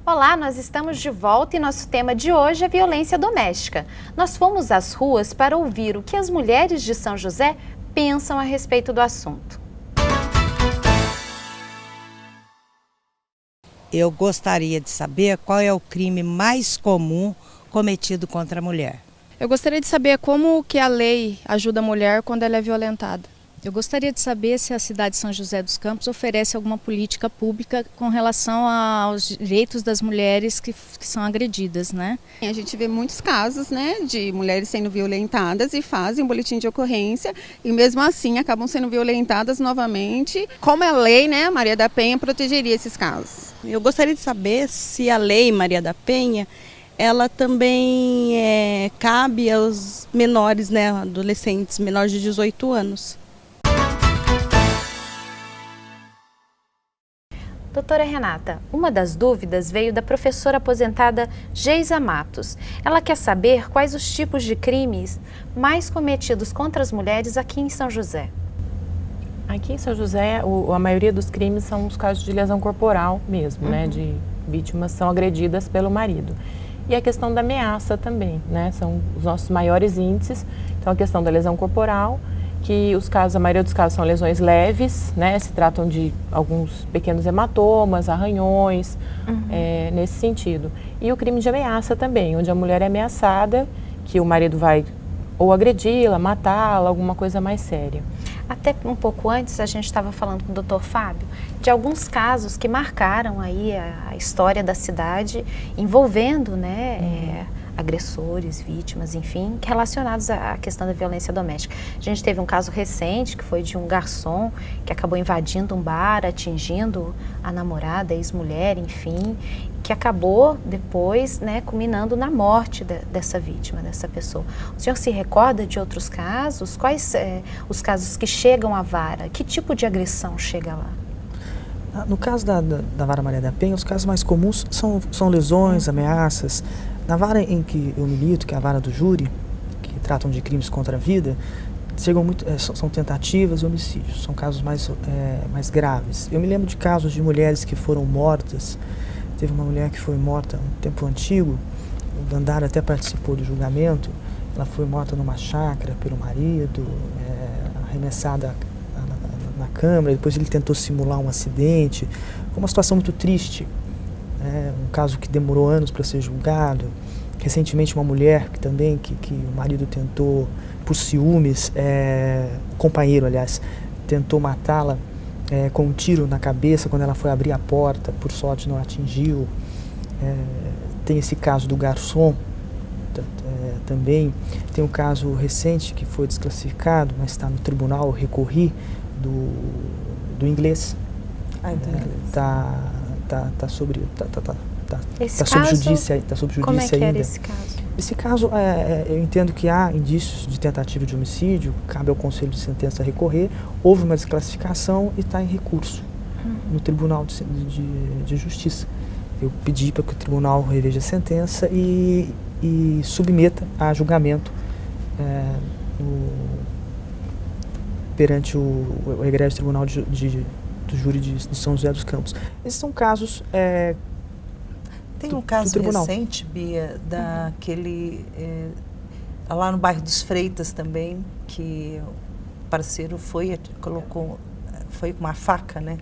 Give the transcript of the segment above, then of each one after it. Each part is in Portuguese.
Olá, nós estamos de volta e nosso tema de hoje é violência doméstica. Nós fomos às ruas para ouvir o que as mulheres de São José pensam a respeito do assunto. Eu gostaria de saber qual é o crime mais comum cometido contra a mulher. Eu gostaria de saber como que a lei ajuda a mulher quando ela é violentada. Eu gostaria de saber se a cidade de São José dos Campos oferece alguma política pública com relação aos direitos das mulheres que são agredidas, né? A gente vê muitos casos, né, de mulheres sendo violentadas e fazem um boletim de ocorrência e mesmo assim acabam sendo violentadas novamente. Como a lei, né, Maria da Penha, protegeria esses casos? Eu gostaria de saber se a lei Maria da Penha, ela também cabe aos menores, né, adolescentes menores de 18 anos. Doutora Renata, uma das dúvidas veio da professora aposentada Geisa Matos. Ela quer saber quais os tipos de crimes mais cometidos contra as mulheres aqui em São José. Aqui em São José, a maioria dos crimes são os casos de lesão corporal mesmo, né? De vítimas são agredidas pelo marido. E a questão da ameaça também, né? São os nossos maiores índices. Então, a questão da lesão corporal, que os casos, a maioria dos casos são lesões leves, né? Se tratam de alguns pequenos hematomas, arranhões, nesse sentido. E o crime de ameaça também, onde a mulher é ameaçada, que o marido vai ou agredi-la, matá-la, alguma coisa mais séria. Até um pouco antes, a gente estava falando com o Dr. Fábio de alguns casos que marcaram aí a história da cidade, envolvendo, né, agressores, vítimas, enfim, relacionados à questão da violência doméstica. A gente teve um caso recente, que foi de um garçom que acabou invadindo um bar, atingindo a namorada, a ex-mulher, enfim, que acabou depois, né, culminando na morte dessa vítima, dessa pessoa. O senhor se recorda de outros casos? Quais os casos que chegam à vara? Que tipo de agressão chega lá? No caso da Vara Maria da Penha, os casos mais comuns são lesões, ameaças. Na vara em que eu milito, que é a vara do júri, que tratam de crimes contra a vida, são tentativas e homicídios, são casos mais graves. Eu me lembro de casos de mulheres que foram mortas. Teve uma mulher que foi morta um tempo antigo, o Dandara até participou do julgamento. Ela foi morta numa chácara pelo marido, arremessada na câmara, depois ele tentou simular um acidente. Foi uma situação muito triste, um caso que demorou anos para ser julgado. Recentemente uma mulher que o marido tentou, por ciúmes, o companheiro, aliás, tentou matá-la com um tiro na cabeça quando ela foi abrir a porta, por sorte não atingiu. Tem esse caso do garçom também. Tem um caso recente que foi desclassificado, mas está no tribunal, eu recorri, do inglês. Está sob judícia como é que ainda. era esse caso? Esse caso, eu entendo que há indícios de tentativa de homicídio, cabe ao Conselho de Sentença recorrer, houve uma desclassificação e está em recurso no Tribunal de Justiça. Eu pedi para que o tribunal reveja a sentença e submeta a julgamento perante o Egrégio Tribunal do Júri de São José dos Campos. Esses são casos Tem um caso recente, Bia, daquele lá no bairro dos Freitas também, que o parceiro foi com uma faca, né?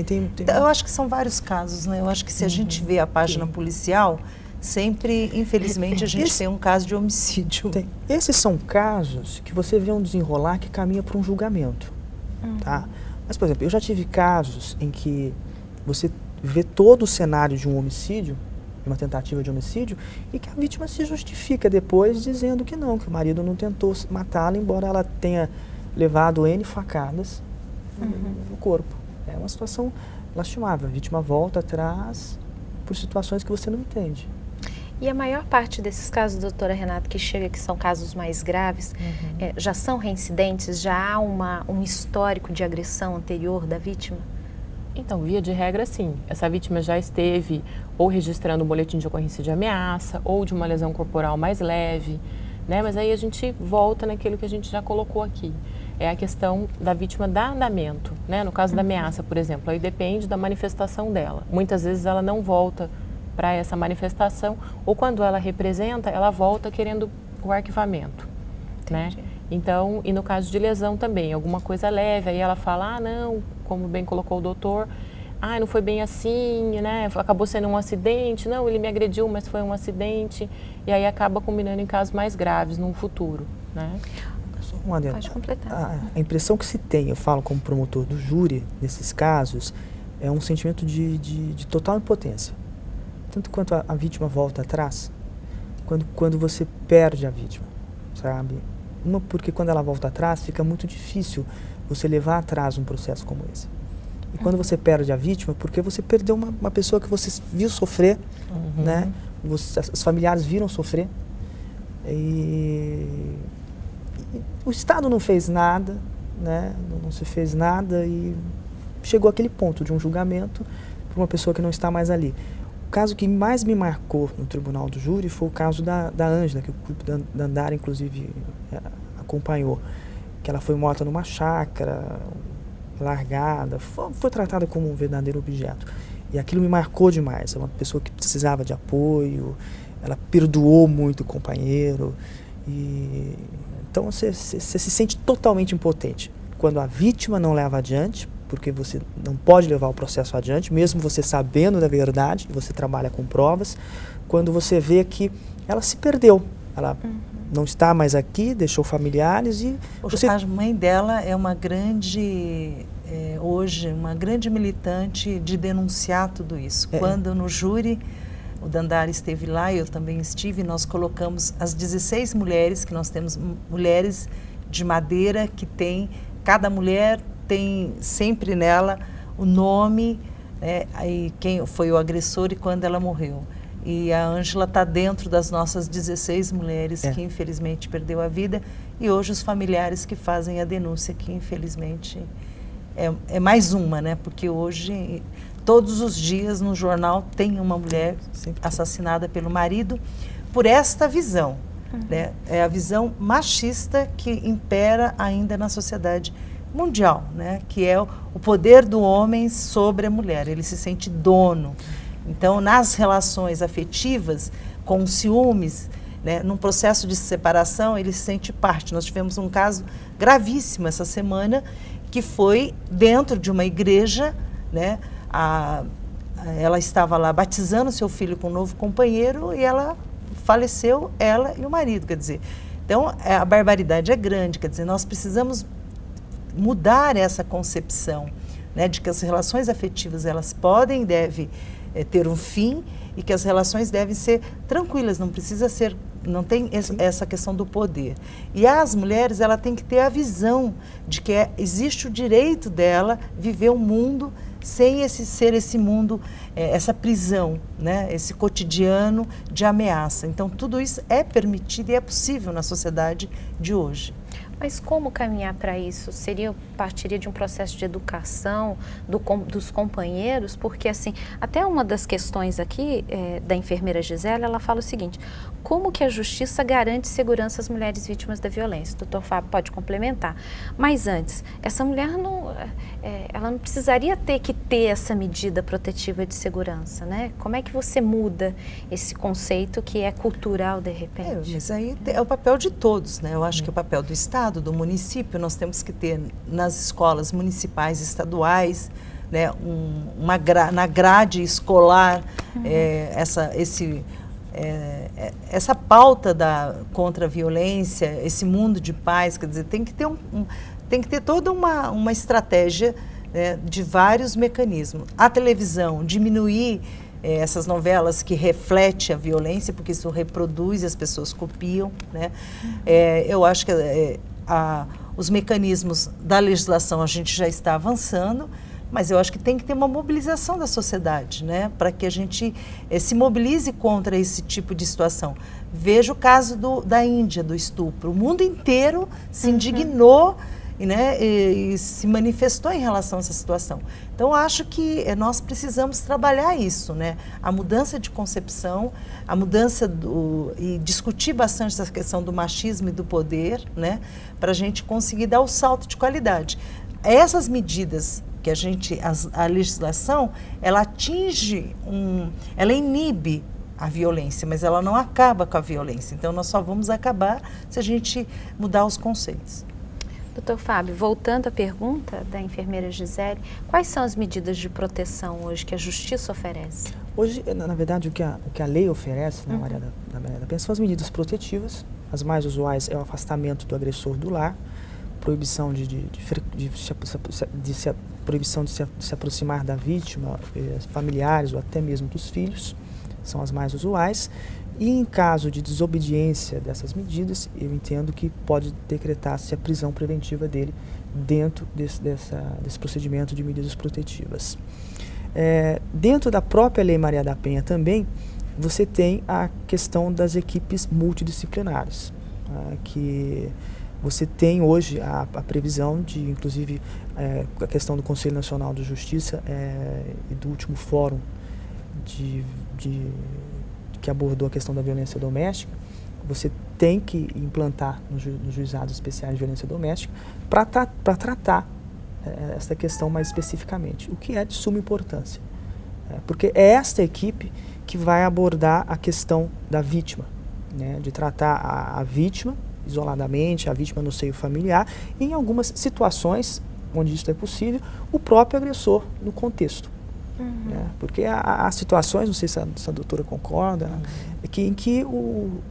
Tem. Eu acho que são vários casos, né? Eu acho que se a gente vê a página policial, sempre, infelizmente, a gente tem um caso de homicídio. Esses são casos que você vê um desenrolar que caminha para um julgamento, tá? Mas, por exemplo, eu já tive casos em que você vê todo o cenário de um homicídio, de uma tentativa de homicídio, e que a vítima se justifica depois dizendo que não, que o marido não tentou matá-la, embora ela tenha levado N facadas no corpo. É uma situação lastimável. A vítima volta atrás por situações que você não entende. E a maior parte desses casos, doutora Renata, que chega, que são casos mais graves, já são reincidentes? Já há um histórico de agressão anterior da vítima? Então, via de regra, sim. Essa vítima já esteve ou registrando um boletim de ocorrência de ameaça ou de uma lesão corporal mais leve, né? Mas aí a gente volta naquilo que a gente já colocou aqui. é a questão da vítima dar andamento, né? No caso da ameaça, por exemplo, aí depende da manifestação dela. Muitas vezes ela não volta para essa manifestação, ou quando ela representa, ela volta querendo o arquivamento, né? Então, e no caso de lesão também, alguma coisa leve, aí ela fala, não, como bem colocou o doutor, não foi bem assim, né? Acabou sendo um acidente, não, ele me agrediu, mas foi um acidente, e aí acaba combinando em casos mais graves no futuro, né? Pode completar. A impressão que se tem, eu falo como promotor do júri, nesses casos, é um sentimento de total impotência. Tanto quanto a vítima volta atrás, quando você perde a vítima, sabe? Porque quando ela volta atrás, fica muito difícil você levar atrás um processo como esse. E quando você perde a vítima, porque você perdeu uma pessoa que você viu sofrer, né? Os familiares viram sofrer. E o Estado não fez nada, né? Não se fez nada e chegou àquele ponto de um julgamento para uma pessoa que não está mais ali. O caso que mais me marcou no tribunal do júri foi o caso da Ângela, que o grupo da Andara, inclusive, acompanhou. Que ela foi morta numa chácara, largada, foi tratada como um verdadeiro objeto. E aquilo me marcou demais. É uma pessoa que precisava de apoio, ela perdoou muito o companheiro. Então você se sente totalmente impotente quando a vítima não leva adiante, porque você não pode levar o processo adiante, mesmo você sabendo da verdade, você trabalha com provas, quando você vê que ela se perdeu, ela não está mais aqui, deixou familiares e... A mãe dela é uma grande, hoje, uma grande militante de denunciar tudo isso. Quando no júri, o Dandara esteve lá, eu também estive, nós colocamos as 16 mulheres, que nós temos mulheres de madeira, que tem, cada mulher tem sempre nela o nome, aí quem foi o agressor e quando ela morreu. E a Ângela está dentro das nossas 16 mulheres que infelizmente perdeu a vida, e hoje os familiares que fazem a denúncia, que infelizmente é mais uma, né? Porque hoje, todos os dias no jornal tem uma mulher assassinada pelo marido por esta visão. Né? É a visão machista que impera ainda na sociedade mundial, né? Que é o poder do homem sobre a mulher, ele se sente dono. Então, nas relações afetivas, com ciúmes, né, num processo de separação, ele se sente parte. Nós tivemos um caso gravíssimo essa semana, que foi dentro de uma igreja, né, ela estava lá batizando seu filho com um novo companheiro e ela faleceu, ela e o marido, quer dizer. Então, a barbaridade é grande, quer dizer, nós precisamos mudar essa concepção, né, de que as relações afetivas, elas podem e devem ter um fim e que as relações devem ser tranquilas, não precisa ser, não tem essa questão do poder. E as mulheres, ela tem que ter a visão de que existe o direito dela viver um mundo sem esse mundo, essa prisão, né, esse cotidiano de ameaça. Então, tudo isso é permitido e é possível na sociedade de hoje. Mas como caminhar para isso? Partiria de um processo de educação dos companheiros? Porque, assim, até uma das questões aqui da enfermeira Gisela, ela fala o seguinte: como que a justiça garante segurança às mulheres vítimas da violência? O doutor Fábio pode complementar. Mas antes, essa mulher ela não precisaria ter essa medida protetiva de segurança, né? Como é que você muda esse conceito que é cultural, de repente? Mas aí é o papel de todos, né? Eu acho que é o papel do Estado, do município. Nós temos que ter nas escolas municipais, estaduais, né, na grade escolar, essa pauta contra a violência, esse mundo de paz, quer dizer, tem que ter toda uma estratégia, né, de vários mecanismos. A televisão, diminuir essas novelas que refletem a violência, porque isso reproduz e as pessoas copiam, né? Eu acho que os mecanismos da legislação a gente já está avançando, mas eu acho que tem que ter uma mobilização da sociedade, né, para que a gente se mobilize contra esse tipo de situação. Veja o caso da Índia, do estupro. O mundo inteiro se indignou e se manifestou em relação a essa situação. Então, acho que nós precisamos trabalhar isso, né? A mudança de concepção, a mudança e discutir bastante essa questão do machismo e do poder, né? Para a gente conseguir dar o salto de qualidade. Essas medidas que a legislação, ela ela inibe a violência, mas ela não acaba com a violência. Então, nós só vamos acabar se a gente mudar os conceitos. Doutor Fábio, voltando à pergunta da enfermeira Gisele, quais são as medidas de proteção hoje que a Justiça oferece? Hoje, na verdade, o que a lei oferece, né, Maria da Penha, são as medidas protetivas. As mais usuais é o afastamento do agressor do lar, proibição proibição de se aproximar da vítima, familiares ou até mesmo dos filhos, são as mais usuais. E em caso de desobediência dessas medidas, eu entendo que pode decretar-se a prisão preventiva dele dentro desse procedimento de medidas protetivas. Dentro da própria Lei Maria da Penha também, você tem a questão das equipes multidisciplinares, que você tem hoje a previsão de, inclusive, a questão do Conselho Nacional de Justiça e do último fórum que abordou a questão da violência doméstica. Você tem que implantar nos juizados especiais de violência doméstica para tratar essa questão mais especificamente, o que é de suma importância. Porque é esta equipe que vai abordar a questão da vítima, né, de tratar a vítima isoladamente, a vítima no seio familiar, e em algumas situações onde isso é possível, o próprio agressor no contexto. Porque há situações, não sei se a doutora concorda, em que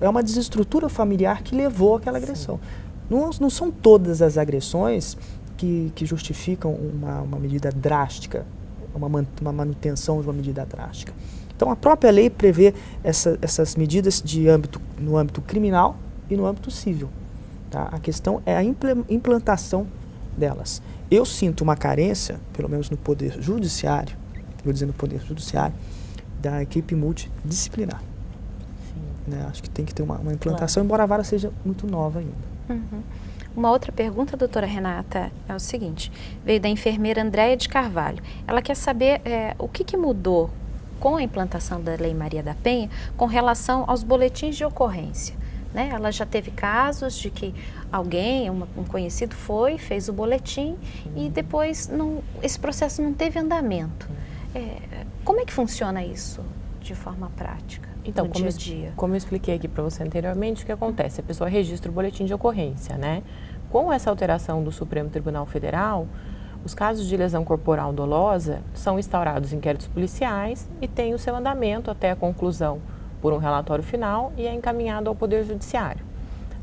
é uma desestrutura familiar que levou àquela agressão. Não são todas as agressões que justificam uma medida drástica, uma manutenção de uma medida drástica. Então, a própria lei prevê essas medidas no âmbito criminal e no âmbito civil. Tá? A questão é a implantação delas. Eu sinto uma carência, pelo menos no Poder Judiciário, vou dizer no Poder Judiciário, da equipe multidisciplinar. Né? Acho que tem que ter uma implantação, embora a vara seja muito nova ainda. Uma outra pergunta, doutora Renata, é o seguinte, veio da enfermeira Andréia de Carvalho. Ela quer saber o que mudou com a implantação da Lei Maria da Penha com relação aos boletins de ocorrência. Né? Ela já teve casos de que alguém, um conhecido fez o boletim e depois esse processo não teve andamento. Como é que funciona isso de forma prática, então, no dia a dia? Como eu expliquei aqui para você anteriormente, o que acontece? A pessoa registra o boletim de ocorrência, né? Com essa alteração do Supremo Tribunal Federal, os casos de lesão corporal dolosa são instaurados inquéritos policiais e têm o seu andamento até a conclusão por um relatório final e é encaminhado ao Poder Judiciário.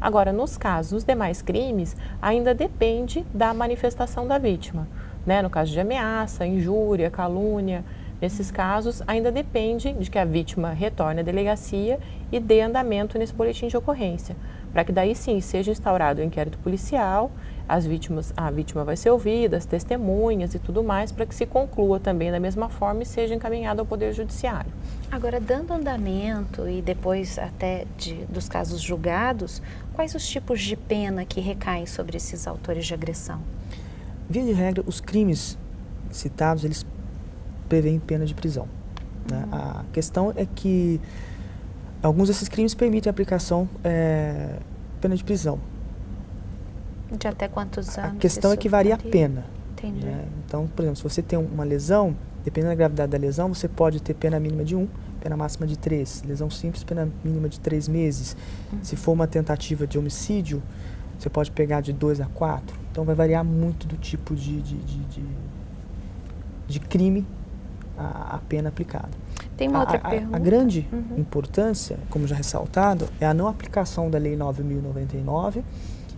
Agora, nos casos dos demais crimes, ainda depende da manifestação da vítima. Né? No caso de ameaça, injúria, calúnia, nesses casos ainda depende de que a vítima retorne à delegacia e dê andamento nesse boletim de ocorrência, para que daí sim seja instaurado o inquérito policial, a vítima vai ser ouvida, as testemunhas e tudo mais, para que se conclua também da mesma forma e seja encaminhado ao Poder Judiciário. Agora, dando andamento e depois até dos casos julgados, quais os tipos de pena que recaem sobre esses autores de agressão? Via de regra, os crimes citados, eles prevêem pena de prisão. Né? A questão é que alguns desses crimes permitem a aplicação pena de prisão. De até quantos anos? A questão é que varia a pena. Entendi. Né? Então, por exemplo, se você tem uma lesão, dependendo da gravidade da lesão, você pode ter pena mínima de 1, pena máxima de 3. Lesão simples, pena mínima de 3 meses. Se for uma tentativa de homicídio, você pode pegar de 2 a 4. Então, vai variar muito do tipo de crime a pena aplicada. Tem uma outra pergunta. A grande importância, como já ressaltado, é a não aplicação da Lei 9.099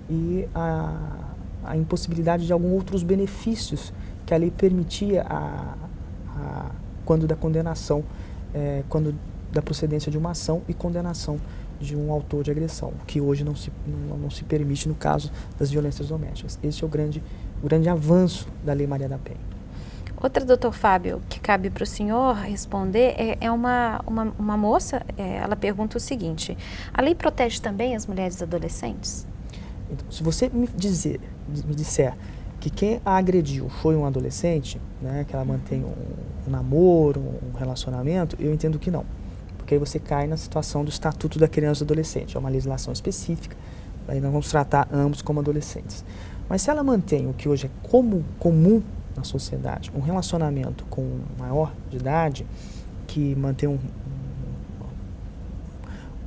e a impossibilidade de alguns outros benefícios que a lei permitia quando da condenação, quando da procedência de uma ação e condenação de um autor de agressão, que hoje não se permite no caso das violências domésticas. Esse é o grande avanço da Lei Maria da Penha. Outra, doutor Fábio, que cabe para o senhor responder, é uma moça, ela pergunta o seguinte: a lei protege também as mulheres adolescentes? Então, se você me disser que quem a agrediu foi um adolescente, né, que ela mantém um namoro, um relacionamento, eu entendo que não. Porque aí você cai na situação do Estatuto da Criança e do Adolescente, é uma legislação específica, aí nós vamos tratar ambos como adolescentes. Mas se ela mantém o que hoje é comum na sociedade, um relacionamento com um maior de idade, que mantém um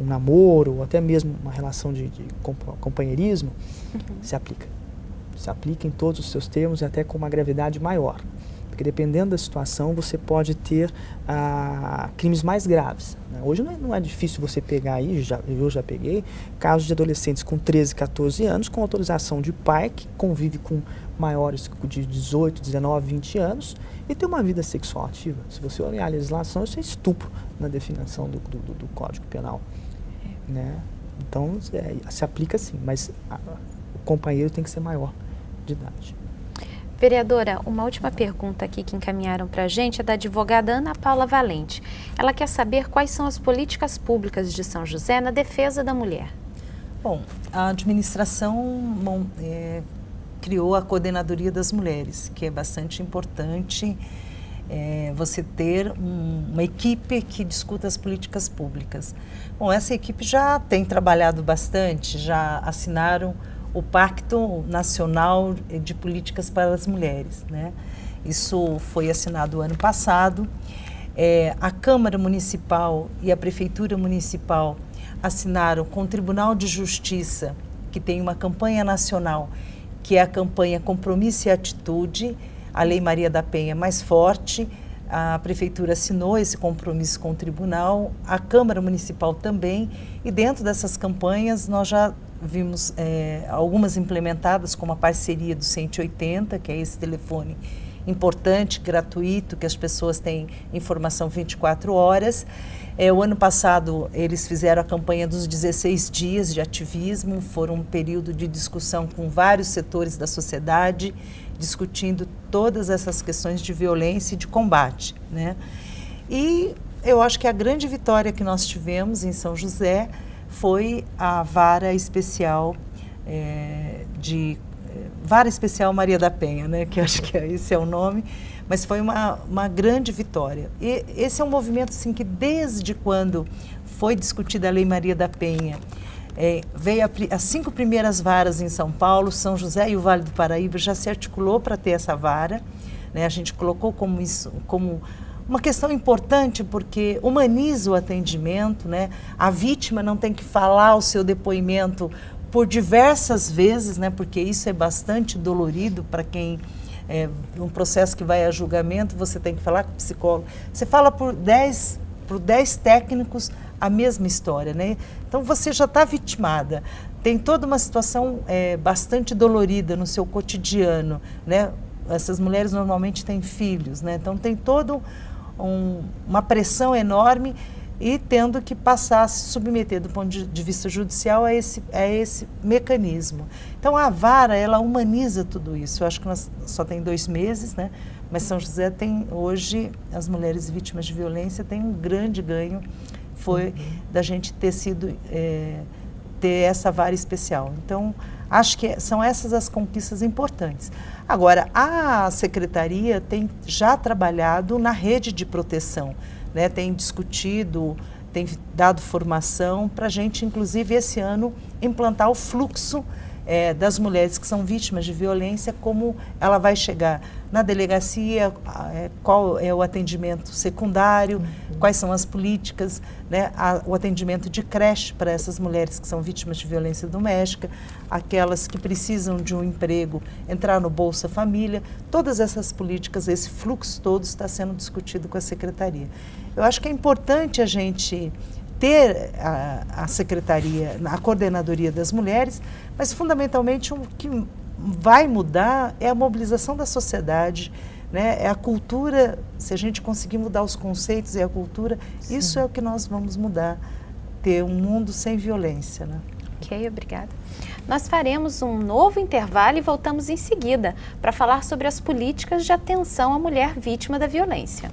namoro, ou até mesmo uma relação de companheirismo, se aplica. Se aplica em todos os seus termos e até com uma gravidade maior. Porque dependendo da situação, você pode ter crimes mais graves. Né? Hoje não é difícil você pegar aí, eu já peguei, casos de adolescentes com 13, 14 anos, com autorização de pai, que convive com maiores de 18, 19, 20 anos, e tem uma vida sexual ativa. Se você olhar a legislação, isso é estupro na definição do Código Penal. Né? Então, se aplica sim, mas o companheiro tem que ser maior de idade. Vereadora, uma última pergunta aqui que encaminharam para a gente é da advogada Ana Paula Valente. Ela quer saber quais são as políticas públicas de São José na defesa da mulher. Bom, a administração criou a Coordenadoria das Mulheres, que é bastante importante você ter uma equipe que discuta as políticas públicas. Bom, essa equipe já tem trabalhado bastante, já assinaram o Pacto Nacional de Políticas para as Mulheres, né? Isso foi assinado ano passado. A Câmara Municipal e a Prefeitura Municipal assinaram com o Tribunal de Justiça, que tem uma campanha nacional, que é a campanha Compromisso e Atitude, a Lei Maria da Penha mais forte. A Prefeitura assinou esse compromisso com o Tribunal, a Câmara Municipal também, e dentro dessas campanhas nós já vimos algumas implementadas, como a parceria do 180, que é esse telefone importante, gratuito, que as pessoas têm informação 24 horas. O ano passado eles fizeram a campanha dos 16 dias de ativismo, foram um período de discussão com vários setores da sociedade, discutindo todas essas questões de violência e de combate, né? E eu acho que a grande vitória que nós tivemos em São José foi a Vara Especial Vara Especial Maria da Penha, né? Que acho que esse é o nome, mas foi uma grande vitória. E esse é um movimento assim, que desde quando foi discutida a Lei Maria da Penha, veio as 5 primeiras varas em São Paulo, São José e o Vale do Paraíba já se articulou para ter essa vara, né? A gente colocou como uma questão importante, porque humaniza o atendimento, né? A vítima não tem que falar o seu depoimento por diversas vezes, né? Porque isso é bastante dolorido para quem um processo que vai a julgamento, você tem que falar com o psicólogo. Você fala por 10 técnicos a mesma história, né? Então você já está vitimada. Tem toda uma situação bastante dolorida no seu cotidiano, né? Essas mulheres normalmente têm filhos, né? Então tem toda uma pressão enorme e tendo que passar a se submeter do ponto de vista judicial a esse mecanismo. Então a vara, ela humaniza tudo isso. Eu acho que nós só tem 2 meses, né? Mas São José tem hoje, as mulheres vítimas de violência têm um grande ganho, foi da gente ter essa vara especial. Então acho que são essas as conquistas importantes. Agora, a Secretaria tem já trabalhado na rede de proteção, né? Tem discutido, tem dado formação para a gente, inclusive, esse ano, implantar o fluxo das mulheres que são vítimas de violência, como ela vai chegar na delegacia, qual é o atendimento secundário, quais são as políticas, né? O atendimento de creche para essas mulheres que são vítimas de violência doméstica, aquelas que precisam de um emprego, entrar no Bolsa Família, todas essas políticas, esse fluxo todo está sendo discutido com a Secretaria. Eu acho que é importante a gente ter a Secretaria, a Coordenadoria das Mulheres, mas fundamentalmente o que vai mudar é a mobilização da sociedade, né? É a cultura. Se a gente conseguir mudar os conceitos e a cultura, sim, isso é o que nós vamos mudar, ter um mundo sem violência, né? Ok, obrigada. Nós faremos um novo intervalo e voltamos em seguida para falar sobre as políticas de atenção à mulher vítima da violência.